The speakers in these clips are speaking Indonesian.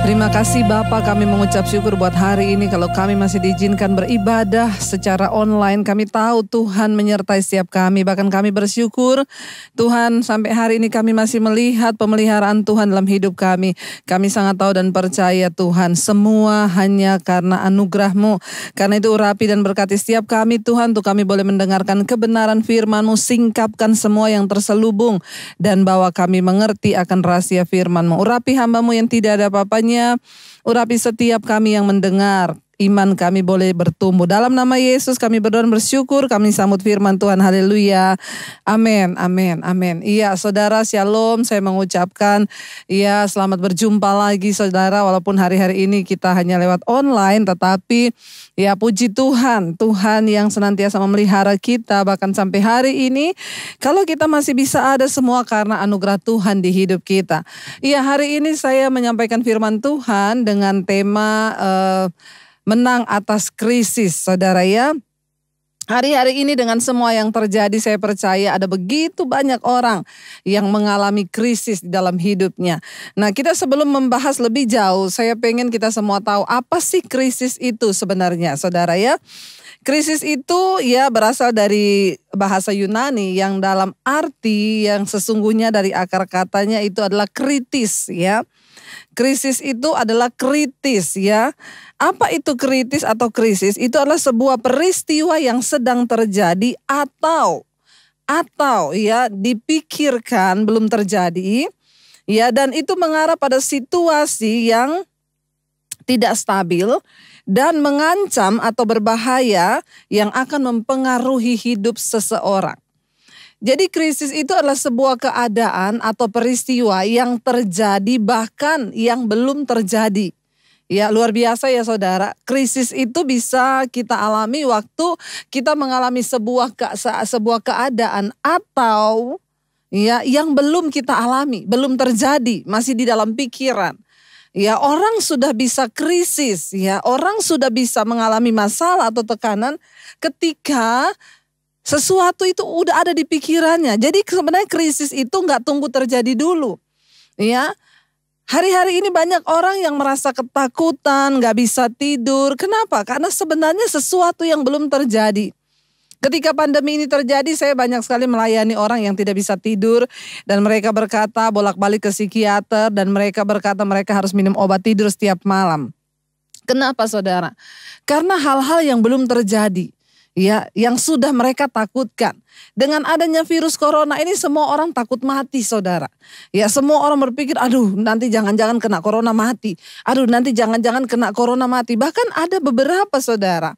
Terima kasih Bapa, kami mengucap syukur buat hari ini kalau kami masih diizinkan beribadah secara online. Kami tahu Tuhan menyertai setiap kami, bahkan kami bersyukur Tuhan sampai hari ini kami masih melihat pemeliharaan Tuhan dalam hidup kami. Kami sangat tahu dan percaya Tuhan, semua hanya karena anugerah-Mu. Karena itu urapi dan berkati setiap kami Tuhan, untuk kami boleh mendengarkan kebenaran firman-Mu, singkapkan semua yang terselubung dan bawa kami mengerti akan rahasia firman-Mu. Urapi hamba-Mu yang tidak ada apa-apanya, urapi setiap kami yang mendengar. Iman kami boleh bertumbuh. Dalam nama Yesus kami berdoa dan bersyukur. Kami sambut firman Tuhan. Haleluya. Amin, amin, amin. Iya saudara, shalom. Saya mengucapkan selamat berjumpa lagi saudara. Walaupun hari-hari ini kita hanya lewat online, tetapi puji Tuhan. Tuhan yang senantiasa memelihara kita bahkan sampai hari ini. Kalau kita masih bisa ada semua karena anugerah Tuhan di hidup kita. Hari ini saya menyampaikan firman Tuhan dengan tema menang atas krisis, saudara ya. Hari-hari ini dengan semua yang terjadi, saya percaya ada begitu banyak orang yang mengalami krisis di dalam hidupnya. Nah, kita sebelum membahas lebih jauh, saya pengen kita semua tahu apa sih krisis itu sebenarnya, saudara ya. Krisis itu berasal dari bahasa Yunani yang dalam arti yang sesungguhnya dari akar katanya itu adalah kritis ya. Krisis itu adalah kritis ya. Apa itu kritis atau krisis? Itu adalah sebuah peristiwa yang sedang terjadi atau dipikirkan belum terjadi dan itu mengarah pada situasi yang tidak stabil dan mengancam atau berbahaya yang akan mempengaruhi hidup seseorang. Jadi krisis itu adalah sebuah keadaan atau peristiwa yang terjadi bahkan yang belum terjadi. Ya, luar biasa ya saudara. Krisis itu bisa kita alami waktu kita mengalami sebuah keadaan atau yang belum kita alami, belum terjadi, masih di dalam pikiran. Ya, orang sudah bisa krisis, orang sudah bisa mengalami masalah atau tekanan ketika sesuatu itu udah ada di pikirannya. Jadi sebenarnya krisis itu nggak tunggu terjadi dulu. Ya, hari-hari ini banyak orang yang merasa ketakutan, nggak bisa tidur. Kenapa? Karena sebenarnya sesuatu yang belum terjadi. Ketika pandemi ini terjadi, saya banyak sekali melayani orang yang tidak bisa tidur. Dan mereka berkata bolak-balik ke psikiater. Dan mereka berkata mereka harus minum obat tidur setiap malam. Kenapa saudara? Karena hal-hal yang belum terjadi. Yang sudah mereka takutkan. Dengan adanya virus corona ini semua orang takut mati saudara. Semua orang berpikir aduh nanti jangan-jangan kena corona mati. Aduh nanti jangan-jangan kena corona mati. Bahkan ada beberapa saudara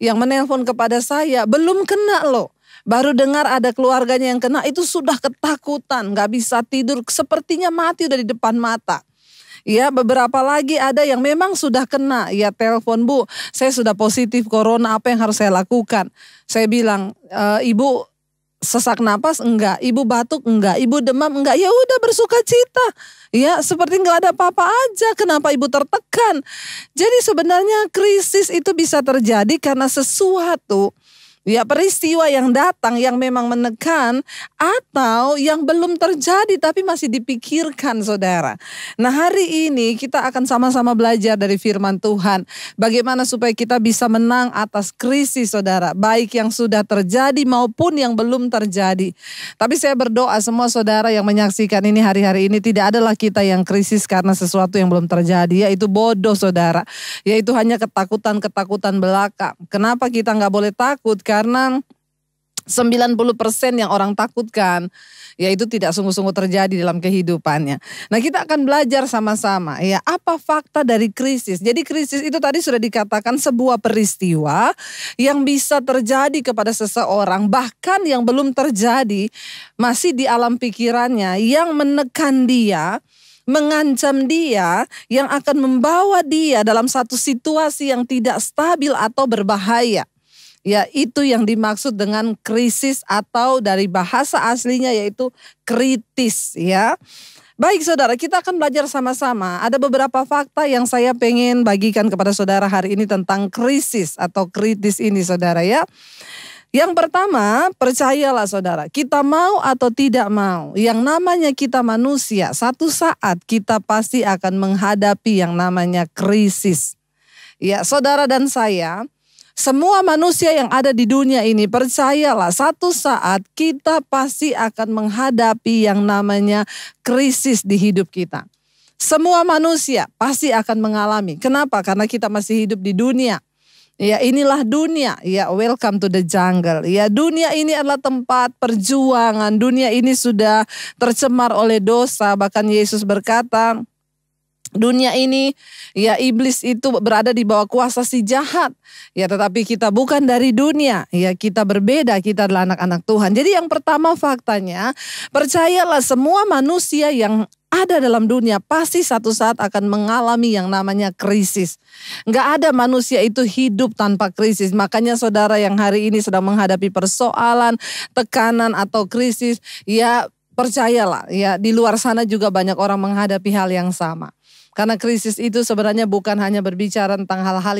yang menelpon kepada saya belum kena loh. Baru dengar ada keluarganya yang kena itu sudah ketakutan. Gak bisa tidur, sepertinya mati udah di depan mata. Beberapa lagi ada yang memang sudah kena. Telepon, Bu, saya sudah positif corona, apa yang harus saya lakukan? Saya bilang, Ibu sesak napas enggak, Ibu batuk enggak, Ibu demam enggak, ya udah bersuka cita. Seperti enggak ada apa-apa aja. Kenapa Ibu tertekan? Jadi sebenarnya krisis itu bisa terjadi karena sesuatu peristiwa yang datang yang memang menekan atau yang belum terjadi tapi masih dipikirkan saudara. Nah, hari ini kita akan sama-sama belajar dari firman Tuhan. Bagaimana supaya kita bisa menang atas krisis saudara. Baik yang sudah terjadi maupun yang belum terjadi. Tapi saya berdoa semua saudara yang menyaksikan ini hari-hari ini tidak adalah kita yang krisis karena sesuatu yang belum terjadi. Yaitu bodoh saudara. Yaitu hanya ketakutan-ketakutan belaka. Kenapa kita nggak boleh takut? Karena 90% yang orang takutkan itu tidak sungguh-sungguh terjadi dalam kehidupannya. Nah, kita akan belajar sama-sama apa fakta dari krisis. Jadi krisis itu tadi sudah dikatakan sebuah peristiwa yang bisa terjadi kepada seseorang bahkan yang belum terjadi masih di alam pikirannya yang menekan dia, mengancam dia, yang akan membawa dia dalam satu situasi yang tidak stabil atau berbahaya. Itu yang dimaksud dengan krisis atau dari bahasa aslinya yaitu kritis Baik saudara, kita akan belajar sama-sama. Ada beberapa fakta yang saya pengen bagikan kepada saudara hari ini tentang krisis atau kritis ini saudara Yang pertama, percayalah saudara, kita mau atau tidak mau, yang namanya kita manusia, satu saat kita pasti akan menghadapi yang namanya krisis. Ya, saudara dan saya, semua manusia yang ada di dunia ini, percayalah satu saat kita pasti akan menghadapi yang namanya krisis di hidup kita. Semua manusia pasti akan mengalami. Kenapa? Karena kita masih hidup di dunia. Ya, inilah dunia. Ya, welcome to the jungle. Ya, dunia ini adalah tempat perjuangan. Dunia ini sudah tercemar oleh dosa. Bahkan Yesus berkata, dunia ini, ya iblis itu berada di bawah kuasa si jahat. Ya, tetapi kita bukan dari dunia. Ya, kita berbeda, kita adalah anak-anak Tuhan. Jadi yang pertama faktanya, percayalah semua manusia yang ada dalam dunia pasti satu saat akan mengalami yang namanya krisis. Enggak ada manusia itu hidup tanpa krisis. Makanya saudara yang hari ini sedang menghadapi persoalan, tekanan atau krisis, ya percayalah, ya di luar sana juga banyak orang menghadapi hal yang sama. Karena krisis itu sebenarnya bukan hanya berbicara tentang hal-hal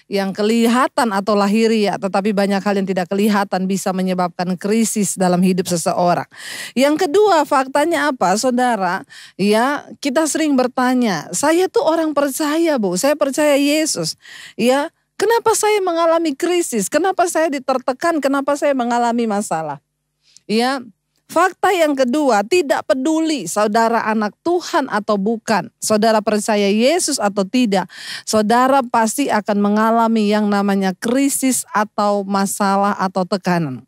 yang kelihatan atau lahiriah, tetapi banyak hal yang tidak kelihatan bisa menyebabkan krisis dalam hidup seseorang. Yang kedua, faktanya apa, saudara? Ya, kita sering bertanya, saya tuh orang percaya, Bu, saya percaya Yesus. Ya, kenapa saya mengalami krisis? Kenapa saya ditertekan? Kenapa saya mengalami masalah? Ya, fakta yang kedua, tidak peduli saudara anak Tuhan atau bukan, saudara percaya Yesus atau tidak, saudara pasti akan mengalami yang namanya krisis atau masalah atau tekanan.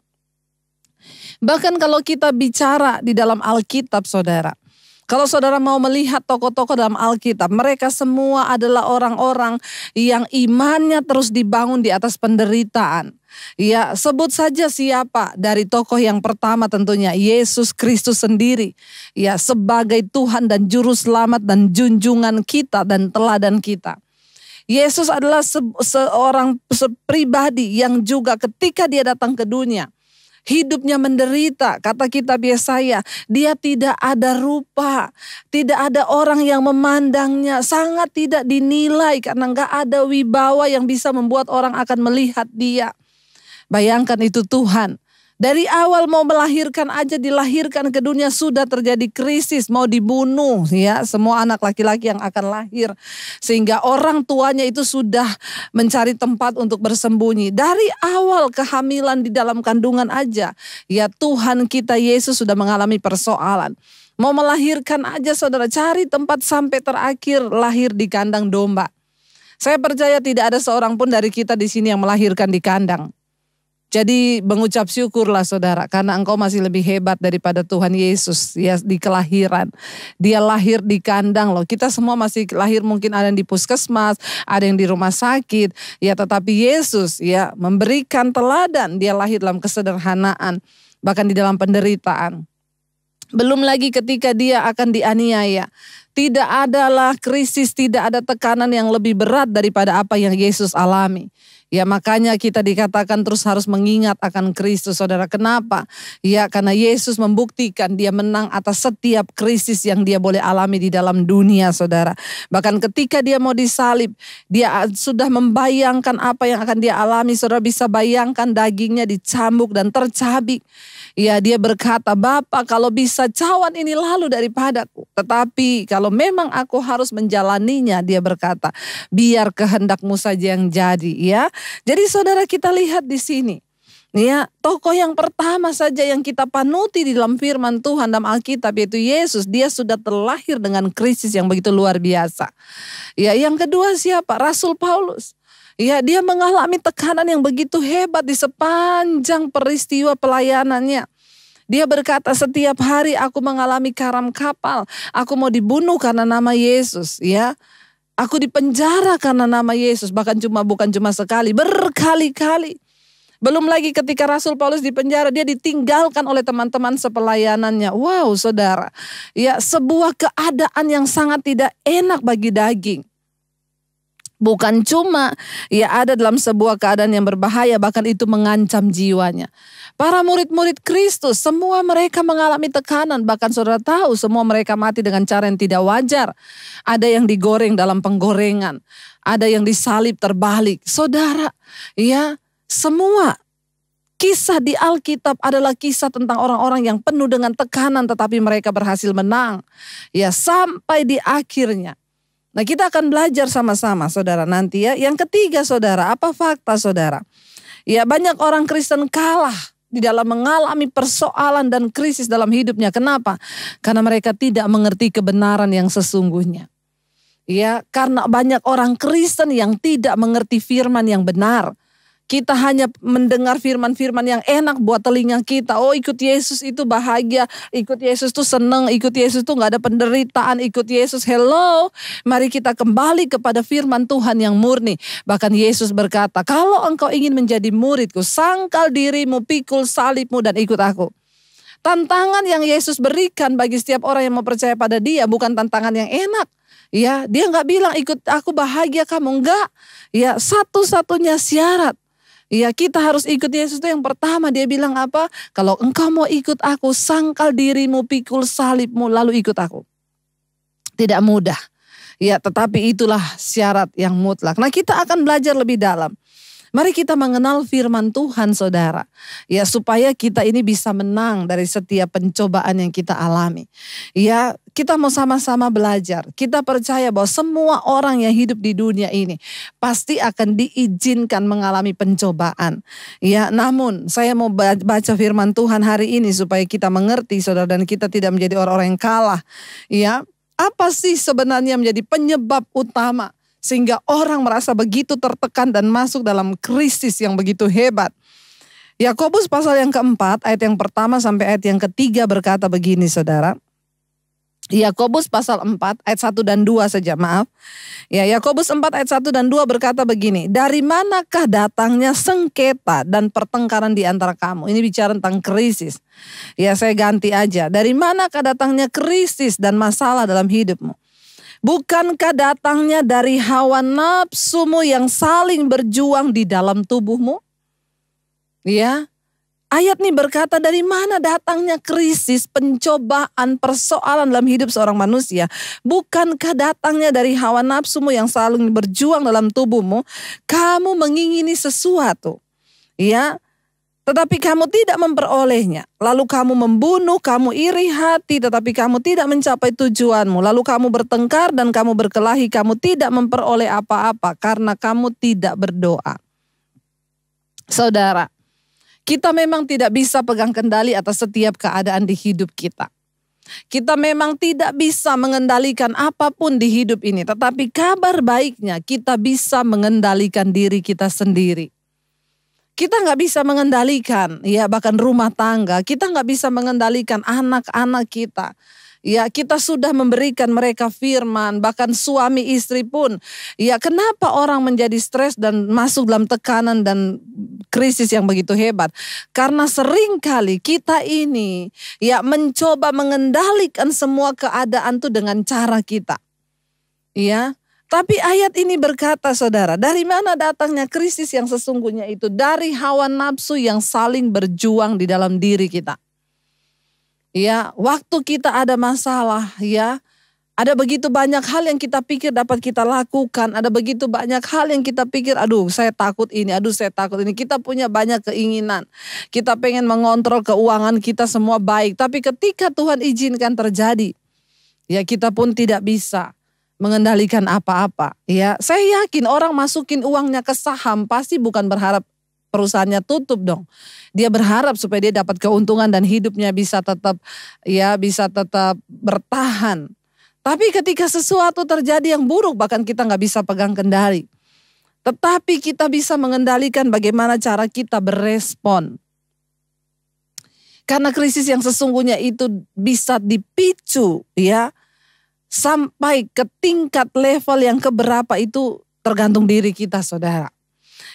Bahkan kalau kita bicara di dalam Alkitab, saudara, kalau saudara mau melihat tokoh-tokoh dalam Alkitab, mereka semua adalah orang-orang yang imannya terus dibangun di atas penderitaan. Ya, sebut saja siapa dari tokoh yang pertama, tentunya Yesus Kristus sendiri. Ya, sebagai Tuhan dan Juru Selamat dan junjungan kita dan teladan kita. Yesus adalah seorang pribadi yang juga ketika dia datang ke dunia, hidupnya menderita. Kata kitab Yesaya, dia tidak ada rupa, tidak ada orang yang memandangnya, sangat tidak dinilai karena gak ada wibawa yang bisa membuat orang akan melihat dia. Bayangkan itu Tuhan. Dari awal mau melahirkan aja, dilahirkan ke dunia sudah terjadi krisis, mau dibunuh ya semua anak laki-laki yang akan lahir. Sehingga orang tuanya itu sudah mencari tempat untuk bersembunyi. Dari awal kehamilan di dalam kandungan aja, ya Tuhan kita Yesus sudah mengalami persoalan. Mau melahirkan aja saudara, cari tempat sampai terakhir lahir di kandang domba. Saya percaya tidak ada seorang pun dari kita di sini yang melahirkan di kandang. Jadi mengucap syukurlah saudara, karena engkau masih lebih hebat daripada Tuhan Yesus ya di kelahiran. Dia lahir di kandang loh. Kita semua masih lahir, mungkin ada yang di puskesmas, ada yang di rumah sakit. Ya, tetapi Yesus ya memberikan teladan, dia lahir dalam kesederhanaan, bahkan di dalam penderitaan. Belum lagi ketika dia akan dianiaya. Tidak adalah krisis, tidak ada tekanan yang lebih berat daripada apa yang Yesus alami. Ya, makanya kita dikatakan terus harus mengingat akan Kristus, saudara. Kenapa? Ya, karena Yesus membuktikan dia menang atas setiap krisis yang dia boleh alami di dalam dunia, saudara. Bahkan ketika dia mau disalib, dia sudah membayangkan apa yang akan dia alami. Saudara bisa bayangkan dagingnya dicambuk dan tercabik. Ya, dia berkata, Bapa, kalau bisa cawan ini lalu daripadaku. Tetapi kalau memang aku harus menjalaninya, dia berkata, biar kehendakmu saja yang jadi. Ya, jadi saudara kita lihat di sini. Ya, tokoh yang pertama saja yang kita panuti di dalam firman Tuhan dalam Alkitab yaitu Yesus. Dia sudah terlahir dengan krisis yang begitu luar biasa. Ya, yang kedua siapa? Rasul Paulus. Ya, dia mengalami tekanan yang begitu hebat di sepanjang peristiwa pelayanannya. Dia berkata, setiap hari aku mengalami karam kapal. Aku mau dibunuh karena nama Yesus. Ya, aku dipenjara karena nama Yesus. Bahkan bukan cuma sekali, berkali-kali. Belum lagi ketika Rasul Paulus dipenjara, dia ditinggalkan oleh teman-teman sepelayanannya. Wow, saudara. Ya, sebuah keadaan yang sangat tidak enak bagi daging. Bukan cuma ia ada dalam sebuah keadaan yang berbahaya, bahkan itu mengancam jiwanya. Para murid-murid Kristus, semua mereka mengalami tekanan. Bahkan saudara tahu, semua mereka mati dengan cara yang tidak wajar. Ada yang digoreng dalam penggorengan. Ada yang disalib terbalik. Saudara, ya semua Kisah di Alkitab adalah kisah tentang orang-orang yang penuh dengan tekanan tetapi mereka berhasil menang. Ya, sampai di akhirnya. Nah, kita akan belajar sama-sama saudara nanti ya. Yang ketiga saudara, apa fakta saudara? Ya, banyak orang Kristen kalah di dalam mengalami persoalan dan krisis dalam hidupnya. Kenapa? Karena mereka tidak mengerti kebenaran yang sesungguhnya. Ya, karena banyak orang Kristen yang tidak mengerti firman yang benar. Kita hanya mendengar firman-firman yang enak buat telinga kita. Oh, ikut Yesus itu bahagia, ikut Yesus itu senang, ikut Yesus itu gak ada penderitaan, ikut Yesus. Hello, mari kita kembali kepada firman Tuhan yang murni. Bahkan Yesus berkata, kalau engkau ingin menjadi muridku, sangkal dirimu, pikul salibmu dan ikut aku. Tantangan yang Yesus berikan bagi setiap orang yang mau percaya pada dia bukan tantangan yang enak. Ya, dia nggak bilang ikut aku bahagia kamu, enggak. Ya, satu-satunya syarat. Ya, kita harus ikut Yesus itu yang pertama. Dia bilang apa? Kalau engkau mau ikut aku, sangkal dirimu, pikul salibmu, lalu ikut aku. Tidak mudah. Ya, tetapi itulah syarat yang mutlak. Nah, kita akan belajar lebih dalam. Mari kita mengenal firman Tuhan saudara. Ya, supaya kita ini bisa menang dari setiap pencobaan yang kita alami. Ya, kita mau sama-sama belajar. Kita percaya bahwa semua orang yang hidup di dunia ini pasti akan diizinkan mengalami pencobaan. Ya, namun saya mau baca firman Tuhan hari ini supaya kita mengerti saudara dan kita tidak menjadi orang-orang yang kalah. Ya, apa sih sebenarnya menjadi penyebab utama sehingga orang merasa begitu tertekan dan masuk dalam krisis yang begitu hebat? Yakobus pasal yang keempat, ayat yang pertama sampai ayat yang ketiga berkata begini saudara. Yakobus pasal 4 ayat 1 dan 2 saja, maaf. Ya, Yakobus 4 ayat 1 dan 2 berkata begini. Dari manakah datangnya sengketa dan pertengkaran di antara kamu? Ini bicara tentang krisis. Ya, saya ganti aja. Dari manakah datangnya krisis dan masalah dalam hidupmu? Bukankah datangnya dari hawa nafsumu yang saling berjuang di dalam tubuhmu? Ya, ayat ini berkata dari mana datangnya krisis, pencobaan, persoalan dalam hidup seorang manusia. Bukankah datangnya dari hawa nafsumu yang saling berjuang dalam tubuhmu? Kamu mengingini sesuatu, ya, tetapi kamu tidak memperolehnya. Lalu kamu membunuh, kamu iri hati, tetapi kamu tidak mencapai tujuanmu. Lalu kamu bertengkar dan kamu berkelahi, kamu tidak memperoleh apa-apa karena kamu tidak berdoa. Saudara, kita memang tidak bisa pegang kendali atas setiap keadaan di hidup kita. Kita memang tidak bisa mengendalikan apapun di hidup ini. Tetapi kabar baiknya kita bisa mengendalikan diri kita sendiri. Kita nggak bisa mengendalikan, ya, bahkan rumah tangga. Kita nggak bisa mengendalikan anak-anak kita. Ya, kita sudah memberikan mereka firman, bahkan suami istri pun. Ya, kenapa orang menjadi stres dan masuk dalam tekanan dan krisis yang begitu hebat? Karena seringkali kita ini ya mencoba mengendalikan semua keadaan tuh dengan cara kita. Ya. Tapi ayat ini berkata saudara, dari mana datangnya krisis yang sesungguhnya itu? Dari hawa nafsu yang saling berjuang di dalam diri kita. Ya, waktu kita ada masalah, ya, ada begitu banyak hal yang kita pikir dapat kita lakukan. Ada begitu banyak hal yang kita pikir, aduh saya takut ini, aduh saya takut ini. Kita punya banyak keinginan. Kita pengen mengontrol keuangan kita semua baik. Tapi ketika Tuhan izinkan terjadi, ya kita pun tidak bisa mengendalikan apa-apa. Ya, saya yakin orang masukin uangnya ke saham pasti bukan berharap perusahaannya tutup dong. Dia berharap supaya dia dapat keuntungan dan hidupnya bisa tetap bertahan. Tapi ketika sesuatu terjadi yang buruk bahkan kita nggak bisa pegang kendali. Tetapi kita bisa mengendalikan bagaimana cara kita berespon. Karena krisis yang sesungguhnya itu bisa dipicu, ya, sampai ke tingkat level yang keberapa itu tergantung diri kita saudara.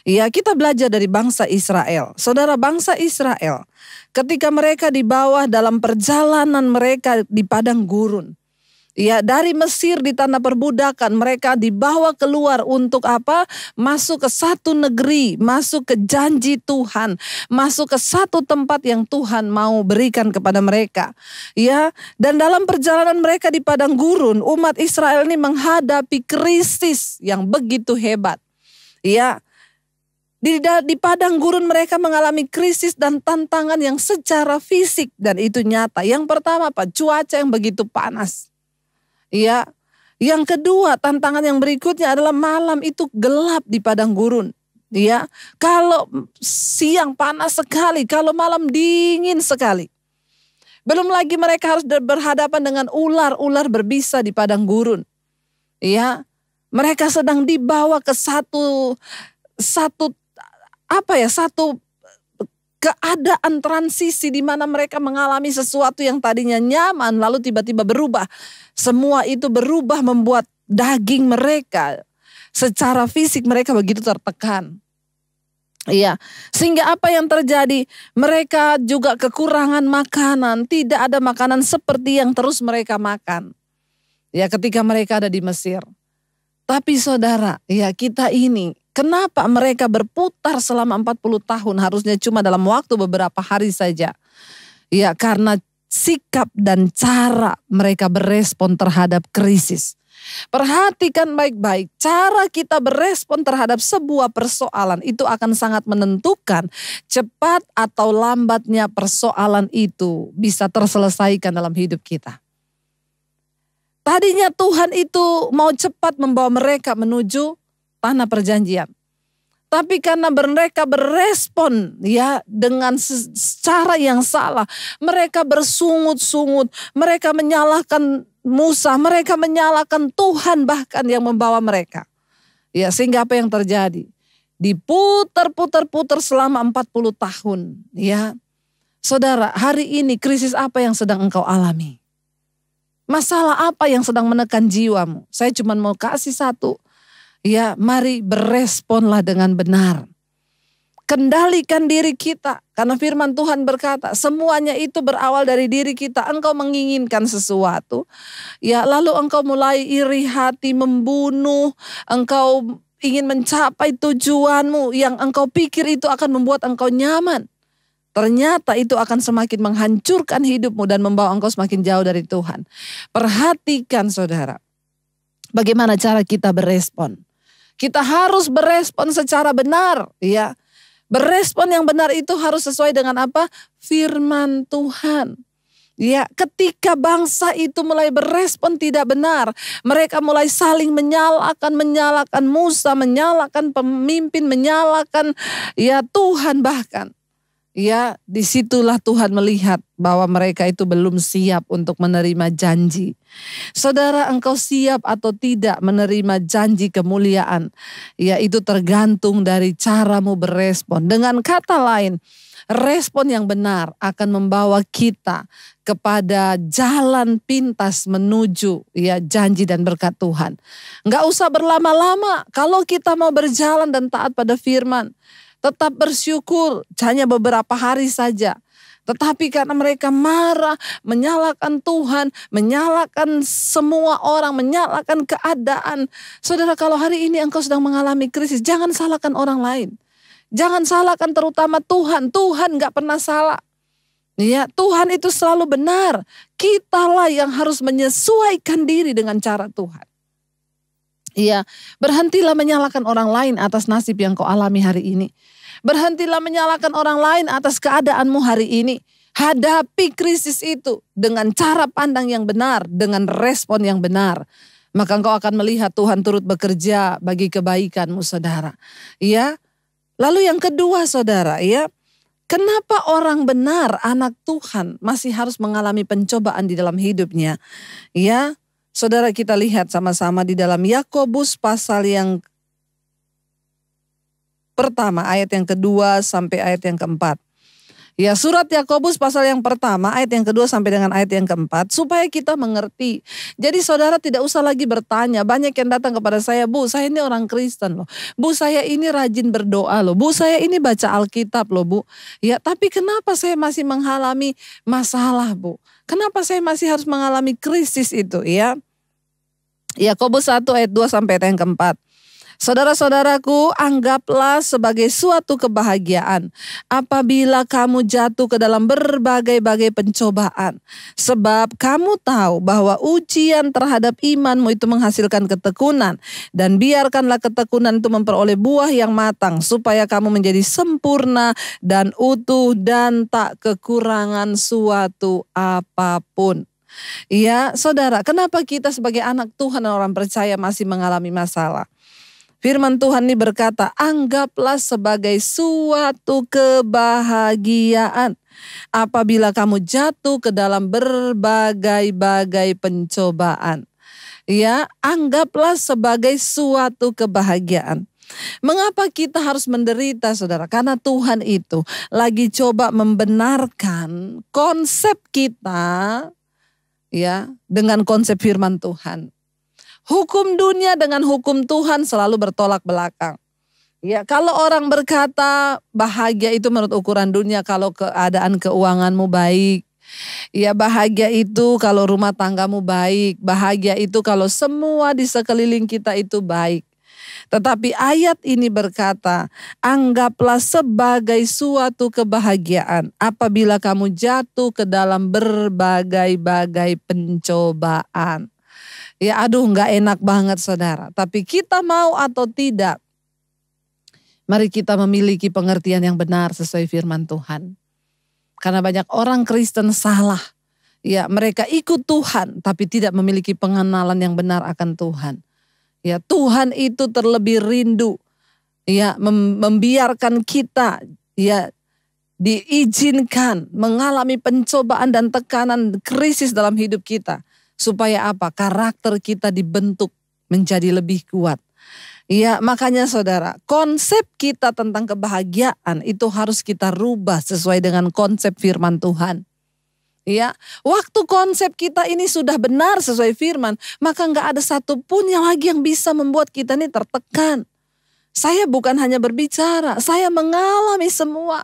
Ya, kita belajar dari bangsa Israel. Saudara, bangsa Israel ketika mereka di bawah dalam perjalanan mereka di padang gurun. Ya, dari Mesir di tanah perbudakan mereka dibawa keluar untuk apa? Masuk ke satu negeri, masuk ke janji Tuhan, masuk ke satu tempat yang Tuhan mau berikan kepada mereka. Ya, dan dalam perjalanan mereka di padang gurun, umat Israel ini menghadapi krisis yang begitu hebat. Ya, Di padang gurun mereka mengalami krisis dan tantangan yang secara fisik dan itu nyata. Yang pertama apa? Cuaca yang begitu panas. Ya. Yang kedua, tantangan yang berikutnya adalah malam itu gelap di padang gurun. Ya. Kalau siang panas sekali, kalau malam dingin sekali. Belum lagi mereka harus berhadapan dengan ular-ular berbisa di padang gurun. Ya. Mereka sedang dibawa ke satu keadaan transisi di mana mereka mengalami sesuatu yang tadinya nyaman lalu tiba-tiba berubah. Semua itu berubah membuat daging mereka secara fisik mereka begitu tertekan. Iya, sehingga apa yang terjadi? Mereka juga kekurangan makanan, tidak ada makanan seperti yang terus mereka makan. Ya, ketika mereka ada di Mesir. Tapi saudara, ya kita ini kenapa mereka berputar selama 40 tahun harusnya cuma dalam waktu beberapa hari saja. Ya karena sikap dan cara mereka berespon terhadap krisis. Perhatikan baik-baik, cara kita berespon terhadap sebuah persoalan itu akan sangat menentukan cepat atau lambatnya persoalan itu bisa terselesaikan dalam hidup kita. Tadinya Tuhan itu mau cepat membawa mereka menuju tanah perjanjian. Tapi karena mereka berespon ya dengan cara yang salah. Mereka bersungut-sungut, mereka menyalahkan Musa, mereka menyalahkan Tuhan bahkan yang membawa mereka. Ya sehingga apa yang terjadi? Diputar-putar-putar selama 40 tahun. Ya, saudara, hari ini krisis apa yang sedang engkau alami? Masalah apa yang sedang menekan jiwamu? Saya cuma mau kasih satu. Ya, mari beresponlah dengan benar. Kendalikan diri kita. Karena firman Tuhan berkata, semuanya itu berawal dari diri kita. Engkau menginginkan sesuatu. Ya, lalu engkau mulai iri hati, membunuh. Engkau ingin mencapai tujuanmu yang engkau pikir itu akan membuat engkau nyaman. Ternyata itu akan semakin menghancurkan hidupmu dan membawa engkau semakin jauh dari Tuhan. Perhatikan saudara, bagaimana cara kita berespon. Kita harus berespon secara benar. Ya, berespon yang benar itu harus sesuai dengan apa? Firman Tuhan. Ya, ketika bangsa itu mulai berespon tidak benar, mereka mulai saling menyalahkan Musa, menyalahkan pemimpin, menyalahkan ya Tuhan bahkan. Ya, disitulah Tuhan melihat bahwa mereka itu belum siap untuk menerima janji. Saudara, engkau siap atau tidak menerima janji kemuliaan? Ya, itu tergantung dari caramu berespon. Dengan kata lain, respon yang benar akan membawa kita kepada jalan pintas menuju ya janji dan berkat Tuhan. Enggak usah berlama-lama kalau kita mau berjalan dan taat pada firman. Tetap bersyukur hanya beberapa hari saja. Tetapi karena mereka marah, menyalahkan Tuhan, menyalahkan semua orang, menyalahkan keadaan. Saudara, kalau hari ini engkau sedang mengalami krisis, jangan salahkan orang lain. Jangan salahkan terutama Tuhan. Tuhan gak pernah salah. Ya, Tuhan itu selalu benar. Kitalah yang harus menyesuaikan diri dengan cara Tuhan. Iya, berhentilah menyalahkan orang lain atas nasib yang kau alami hari ini. Berhentilah menyalahkan orang lain atas keadaanmu hari ini. Hadapi krisis itu dengan cara pandang yang benar, dengan respon yang benar. Maka engkau akan melihat Tuhan turut bekerja bagi kebaikanmu, saudara. Iya. Lalu yang kedua, saudara, ya, kenapa orang benar, anak Tuhan masih harus mengalami pencobaan di dalam hidupnya? Ya. Saudara, kita lihat sama-sama di dalam Yakobus pasal yang pertama ayat yang kedua sampai ayat yang keempat. Ya, surat Yakobus pasal yang pertama ayat yang kedua sampai dengan ayat yang keempat supaya kita mengerti. Jadi saudara tidak usah lagi bertanya. Banyak yang datang kepada saya, Bu, saya ini orang Kristen loh. Bu, saya ini rajin berdoa loh. Bu, saya ini baca Alkitab loh, Bu. Ya, tapi kenapa saya masih mengalami masalah, Bu? Kenapa saya masih harus mengalami krisis itu, ya? Yakobus 1 ayat 2 sampai ayat yang keempat. Saudara-saudaraku, anggaplah sebagai suatu kebahagiaan apabila kamu jatuh ke dalam berbagai-bagai pencobaan. Sebab kamu tahu bahwa ujian terhadap imanmu itu menghasilkan ketekunan. Dan biarkanlah ketekunan itu memperoleh buah yang matang, supaya kamu menjadi sempurna dan utuh dan tak kekurangan suatu apapun. Ya, saudara, kenapa kita sebagai anak Tuhan dan orang percaya masih mengalami masalah? Firman Tuhan ini berkata, anggaplah sebagai suatu kebahagiaan apabila kamu jatuh ke dalam berbagai-bagai pencobaan. Ya, anggaplah sebagai suatu kebahagiaan. Mengapa kita harus menderita, saudara? Karena Tuhan itu lagi coba membenarkan konsep kita, ya, dengan konsep firman Tuhan. Hukum dunia dengan hukum Tuhan selalu bertolak belakang. Ya, kalau orang berkata bahagia itu menurut ukuran dunia kalau keadaan keuanganmu baik. Ya, bahagia itu kalau rumah tanggamu baik. Bahagia itu kalau semua di sekeliling kita itu baik. Tetapi ayat ini berkata, anggaplah sebagai suatu kebahagiaan apabila kamu jatuh ke dalam berbagai-bagai pencobaan. Ya, aduh, gak enak banget, saudara. Tapi kita mau atau tidak, mari kita memiliki pengertian yang benar sesuai firman Tuhan. Karena banyak orang Kristen salah. Ya, mereka ikut Tuhan tapi tidak memiliki pengenalan yang benar akan Tuhan. Ya, Tuhan itu terlebih rindu, ya, membiarkan kita, ya, diizinkan mengalami pencobaan dan tekanan krisis dalam hidup kita. Supaya apa? Karakter kita dibentuk menjadi lebih kuat. Ya, makanya saudara, konsep kita tentang kebahagiaan itu harus kita rubah sesuai dengan konsep firman Tuhan. Ya, waktu konsep kita ini sudah benar sesuai firman, maka nggak ada satupun yang lagi yang bisa membuat kita ini tertekan. Saya bukan hanya berbicara, saya mengalami semua.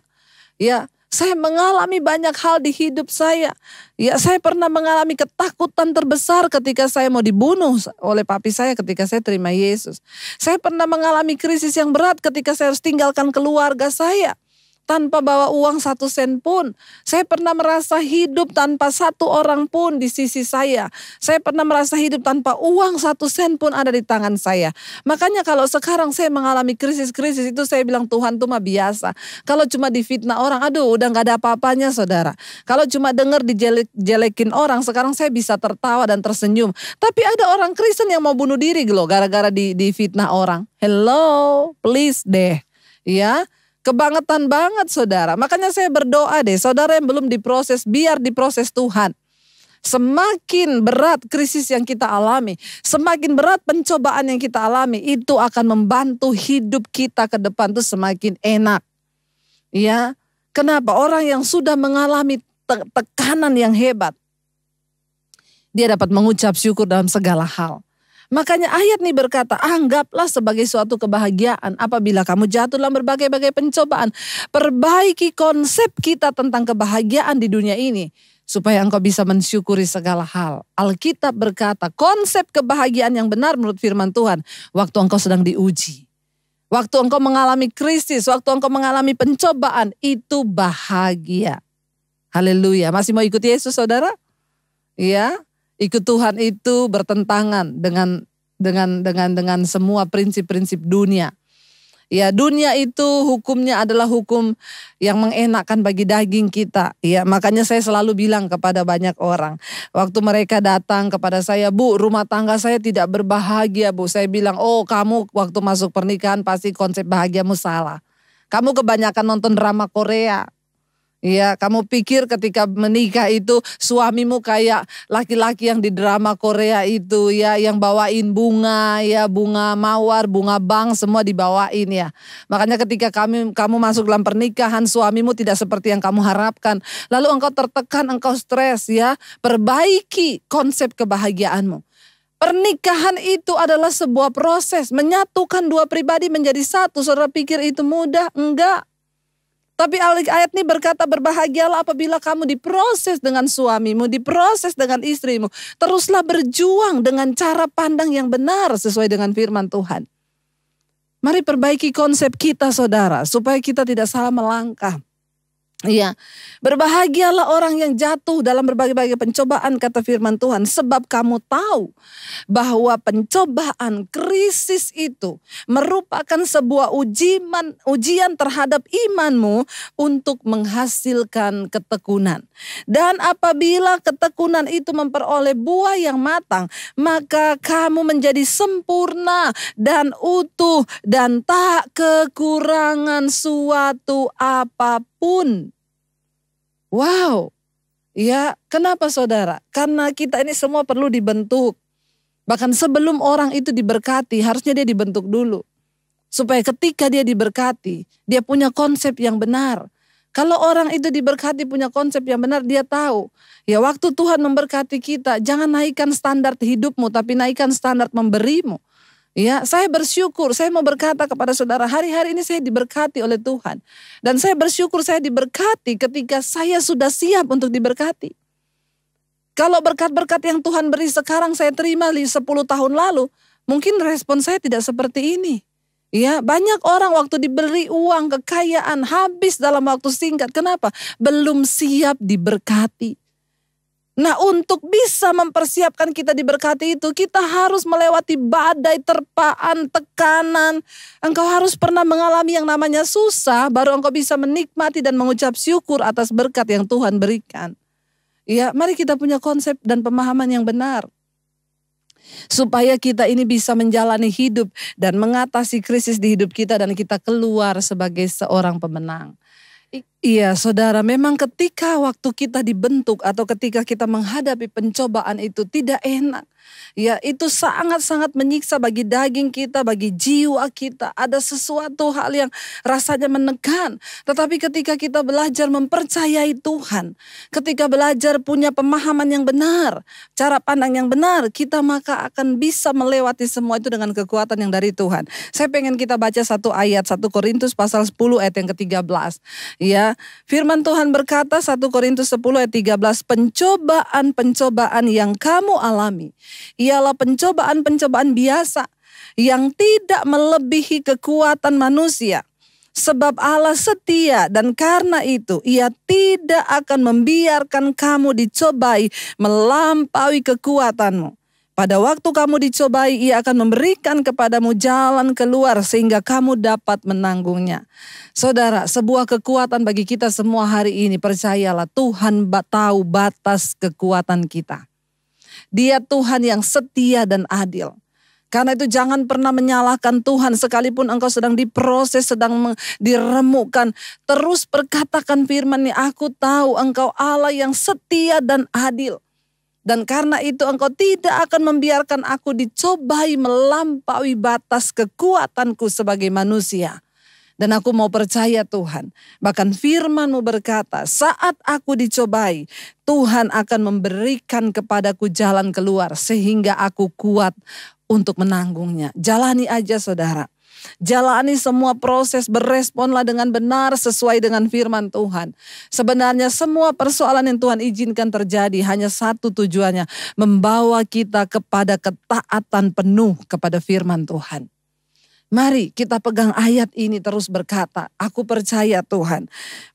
Ya, saya mengalami banyak hal di hidup saya. Ya, saya pernah mengalami ketakutan terbesar ketika saya mau dibunuh oleh papi saya ketika saya terima Yesus. Saya pernah mengalami krisis yang berat ketika saya harus tinggalkan keluarga saya tanpa bawa uang 1 sen pun. Saya pernah merasa hidup tanpa 1 orang pun di sisi saya. Saya pernah merasa hidup tanpa uang 1 sen pun ada di tangan saya. Makanya kalau sekarang saya mengalami krisis-krisis itu saya bilang Tuhan tuh mah biasa. Kalau cuma difitnah orang, aduh udah gak ada apa-apanya, saudara. Kalau cuma dengar dijelekin orang, sekarang saya bisa tertawa dan tersenyum. Tapi ada orang Kristen yang mau bunuh diri loh gara-gara difitnah orang. Hello, please deh. Ya. Kebangetan banget, saudara. Makanya saya berdoa deh, saudara yang belum diproses, biar diproses Tuhan. Semakin berat krisis yang kita alami, semakin berat pencobaan yang kita alami, itu akan membantu hidup kita ke depan tuh semakin enak. Ya, kenapa? Orang yang sudah mengalami tekanan yang hebat, dia dapat mengucap syukur dalam segala hal. Makanya ayat ini berkata, anggaplah sebagai suatu kebahagiaan apabila kamu jatuh dalam berbagai-bagai pencobaan. Perbaiki konsep kita tentang kebahagiaan di dunia ini, supaya engkau bisa mensyukuri segala hal. Alkitab berkata, konsep kebahagiaan yang benar menurut firman Tuhan, waktu engkau sedang diuji. Waktu engkau mengalami krisis, waktu engkau mengalami pencobaan, itu bahagia. Haleluya. Masih mau ikut Yesus, saudara? Ya. Ikut Tuhan itu bertentangan dengan semua prinsip-prinsip dunia. Ya, dunia itu hukumnya adalah hukum yang mengenakkan bagi daging kita. Ya, makanya saya selalu bilang kepada banyak orang, waktu mereka datang kepada saya, Bu, rumah tangga saya tidak berbahagia, Bu. Saya bilang, oh, kamu waktu masuk pernikahan pasti konsep bahagiamu salah. Kamu kebanyakan nonton drama Korea. Ya, kamu pikir ketika menikah itu suamimu kayak laki-laki yang di drama Korea itu, ya, yang bawain bunga, ya, bunga mawar, bunga bang, semua dibawain, ya. Makanya ketika kamu masuk dalam pernikahan, suamimu tidak seperti yang kamu harapkan. Lalu engkau tertekan, engkau stres, ya. Perbaiki konsep kebahagiaanmu. Pernikahan itu adalah sebuah proses menyatukan 2 pribadi menjadi satu. Saudara pikir itu mudah? Enggak. Tapi ayat ini berkata, berbahagialah apabila kamu diproses dengan suamimu, diproses dengan istrimu. Teruslah berjuang dengan cara pandang yang benar sesuai dengan firman Tuhan. Mari perbaiki konsep kita saudara, supaya kita tidak salah melangkah. Iya, berbahagialah orang yang jatuh dalam berbagai-bagai pencobaan, kata firman Tuhan. Sebab kamu tahu bahwa pencobaan, krisis itu merupakan sebuah ujian terhadap imanmu untuk menghasilkan ketekunan. Dan apabila ketekunan itu memperoleh buah yang matang, maka kamu menjadi sempurna dan utuh dan tak kekurangan suatu apapun. Wow, ya kenapa saudara? Karena kita ini semua perlu dibentuk. Bahkan sebelum orang itu diberkati, harusnya dia dibentuk dulu. Supaya ketika dia diberkati, dia punya konsep yang benar. Kalau orang itu diberkati punya konsep yang benar, dia tahu. Ya waktu Tuhan memberkati kita, jangan naikkan standar hidupmu, tapi naikkan standar memberimu. Ya, saya bersyukur, saya mau berkata kepada saudara, hari-hari ini saya diberkati oleh Tuhan. Dan saya bersyukur saya diberkati ketika saya sudah siap untuk diberkati. Kalau berkat-berkat yang Tuhan beri sekarang saya terima 10 tahun lalu, mungkin respon saya tidak seperti ini. Ya, banyak orang waktu diberi uang, kekayaan, habis dalam waktu singkat. Kenapa? Belum siap diberkati. Nah, untuk bisa mempersiapkan kita diberkati itu, kita harus melewati badai, terpaan, tekanan. Engkau harus pernah mengalami yang namanya susah, baru engkau bisa menikmati dan mengucap syukur atas berkat yang Tuhan berikan. Ya, mari kita punya konsep dan pemahaman yang benar. Supaya kita ini bisa menjalani hidup dan mengatasi krisis di hidup kita dan kita keluar sebagai seorang pemenang. Iya saudara, memang ketika waktu kita dibentuk atau ketika kita menghadapi pencobaan itu tidak enak. Ya itu sangat-sangat menyiksa bagi daging kita, bagi jiwa kita. Ada sesuatu hal yang rasanya menekan. Tetapi ketika kita belajar mempercayai Tuhan, ketika belajar punya pemahaman yang benar, cara pandang yang benar, kita maka akan bisa melewati semua itu dengan kekuatan yang dari Tuhan. Saya pengen kita baca satu ayat, 1 Korintus pasal 10 ayat yang ke-13. Ya, firman Tuhan berkata 1 Korintus 10 ayat 13, pencobaan-pencobaan yang kamu alami ialah pencobaan-pencobaan biasa yang tidak melebihi kekuatan manusia. Sebab Allah setia dan karena itu Ia tidak akan membiarkan kamu dicobai melampaui kekuatanmu. Pada waktu kamu dicobai, Ia akan memberikan kepadamu jalan keluar sehingga kamu dapat menanggungnya. Saudara, sebuah kekuatan bagi kita semua hari ini, percayalah Tuhan tahu batas kekuatan kita. Dia Tuhan yang setia dan adil. Karena itu jangan pernah menyalahkan Tuhan sekalipun engkau sedang diproses, sedang diremukkan. Terus perkatakan firman-Nya, aku tahu engkau Allah yang setia dan adil. Dan karena itu engkau tidak akan membiarkan aku dicobai melampaui batas kekuatanku sebagai manusia. Dan aku mau percaya Tuhan, bahkan firman-Mu berkata, saat aku dicobai, Tuhan akan memberikan kepadaku jalan keluar sehingga aku kuat untuk menanggungnya. Jalani aja saudara. Jalani semua proses, beresponlah dengan benar sesuai dengan firman Tuhan. Sebenarnya semua persoalan yang Tuhan izinkan terjadi hanya satu tujuannya, membawa kita kepada ketaatan penuh kepada firman Tuhan. Mari kita pegang ayat ini terus berkata, aku percaya Tuhan,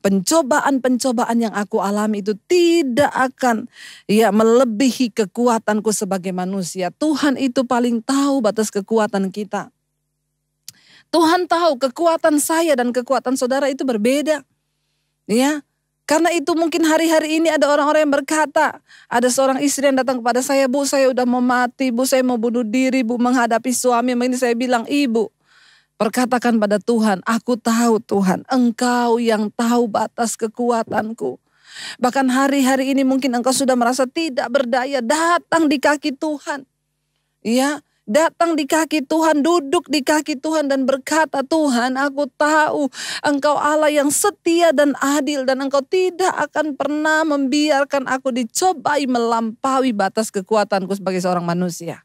pencobaan-pencobaan yang aku alami itu tidak akan melebihi kekuatanku sebagai manusia. Tuhan itu paling tahu batas kekuatan kita. Tuhan tahu kekuatan saya dan kekuatan saudara itu berbeda. Ya, karena itu mungkin hari-hari ini ada orang-orang yang berkata, ada seorang istri yang datang kepada saya, Bu, saya udah mau mati, Bu, saya mau bunuh diri, Bu, menghadapi suami. Ini saya bilang, Ibu, perkatakan pada Tuhan, aku tahu Tuhan, Engkau yang tahu batas kekuatanku. Bahkan hari-hari ini mungkin engkau sudah merasa tidak berdaya, datang di kaki Tuhan. Ya, datang di kaki Tuhan, duduk di kaki Tuhan dan berkata, Tuhan aku tahu Engkau Allah yang setia dan adil dan Engkau tidak akan pernah membiarkan aku dicobai melampaui batas kekuatanku sebagai seorang manusia.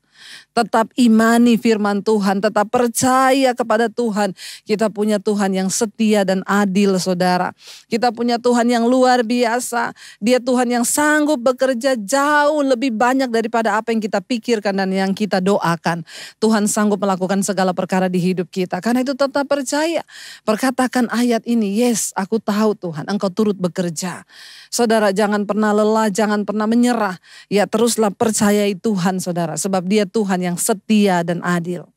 Tetap imani firman Tuhan, tetap percaya kepada Tuhan. Kita punya Tuhan yang setia dan adil, saudara. Kita punya Tuhan yang luar biasa. Dia Tuhan yang sanggup bekerja jauh lebih banyak daripada apa yang kita pikirkan dan yang kita doakan. Tuhan sanggup melakukan segala perkara di hidup kita. Karena itu tetap percaya. Perkatakan ayat ini, yes, aku tahu Tuhan, Engkau turut bekerja. Saudara, jangan pernah lelah, jangan pernah menyerah. Ya, teruslah percayai Tuhan, saudara. Sebab Dia Tuhan yang setia dan adil.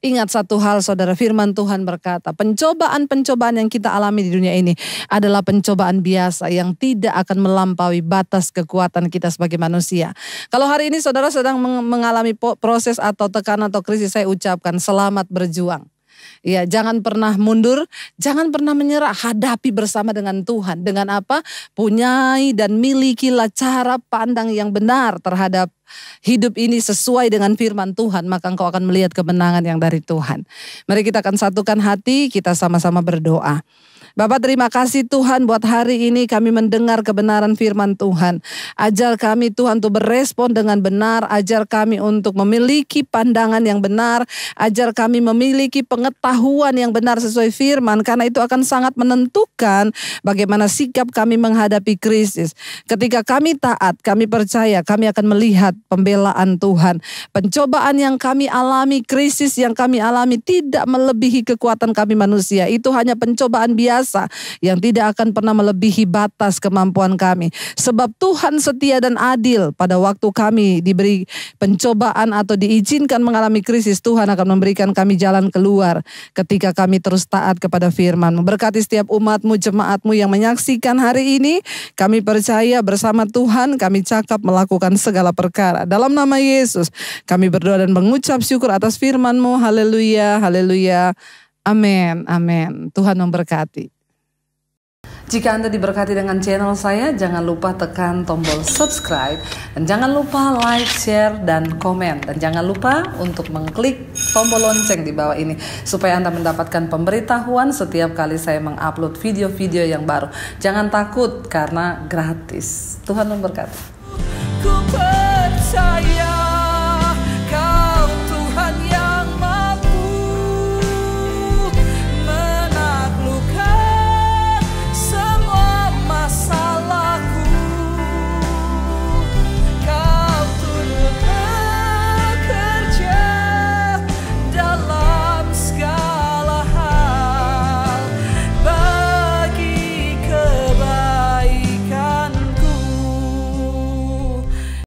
Ingat satu hal, saudara, firman Tuhan berkata, pencobaan-pencobaan yang kita alami di dunia ini adalah pencobaan biasa yang tidak akan melampaui batas kekuatan kita sebagai manusia. Kalau hari ini saudara sedang mengalami proses atau tekanan atau krisis, saya ucapkan selamat berjuang. Ya, jangan pernah mundur, jangan pernah menyerah, hadapi bersama dengan Tuhan. Dengan apa? Punyai dan milikilah cara pandang yang benar terhadap hidup ini sesuai dengan firman Tuhan, maka engkau akan melihat kemenangan yang dari Tuhan. Mari kita akan satukan hati, kita sama-sama berdoa. Bapak, terima kasih Tuhan buat hari ini kami mendengar kebenaran firman Tuhan. Ajar kami Tuhan untuk berespon dengan benar. Ajar kami untuk memiliki pandangan yang benar. Ajar kami memiliki pengetahuan yang benar sesuai firman. Karena itu akan sangat menentukan bagaimana sikap kami menghadapi krisis. Ketika kami taat, kami percaya kami akan melihat pembelaan Tuhan. Pencobaan yang kami alami, krisis yang kami alami tidak melebihi kekuatan kami manusia. Itu hanya pencobaan biasa yang tidak akan pernah melebihi batas kemampuan kami. Sebab Tuhan setia dan adil. Pada waktu kami diberi pencobaan atau diizinkan mengalami krisis, Tuhan akan memberikan kami jalan keluar ketika kami terus taat kepada firman-Mu. Berkati setiap umat-Mu, jemaat-Mu yang menyaksikan hari ini. Kami percaya bersama Tuhan kami cakap melakukan segala perkara. Dalam nama Yesus kami berdoa dan mengucap syukur atas firman-Mu. Haleluya, haleluya. Amin, amin. Tuhan memberkati. Jika Anda diberkati dengan channel saya, jangan lupa tekan tombol subscribe. Dan jangan lupa like, share, dan komen. Dan jangan lupa untuk mengklik tombol lonceng di bawah ini. Supaya Anda mendapatkan pemberitahuan setiap kali saya mengupload video-video yang baru. Jangan takut karena gratis. Tuhan memberkati. Ku percaya.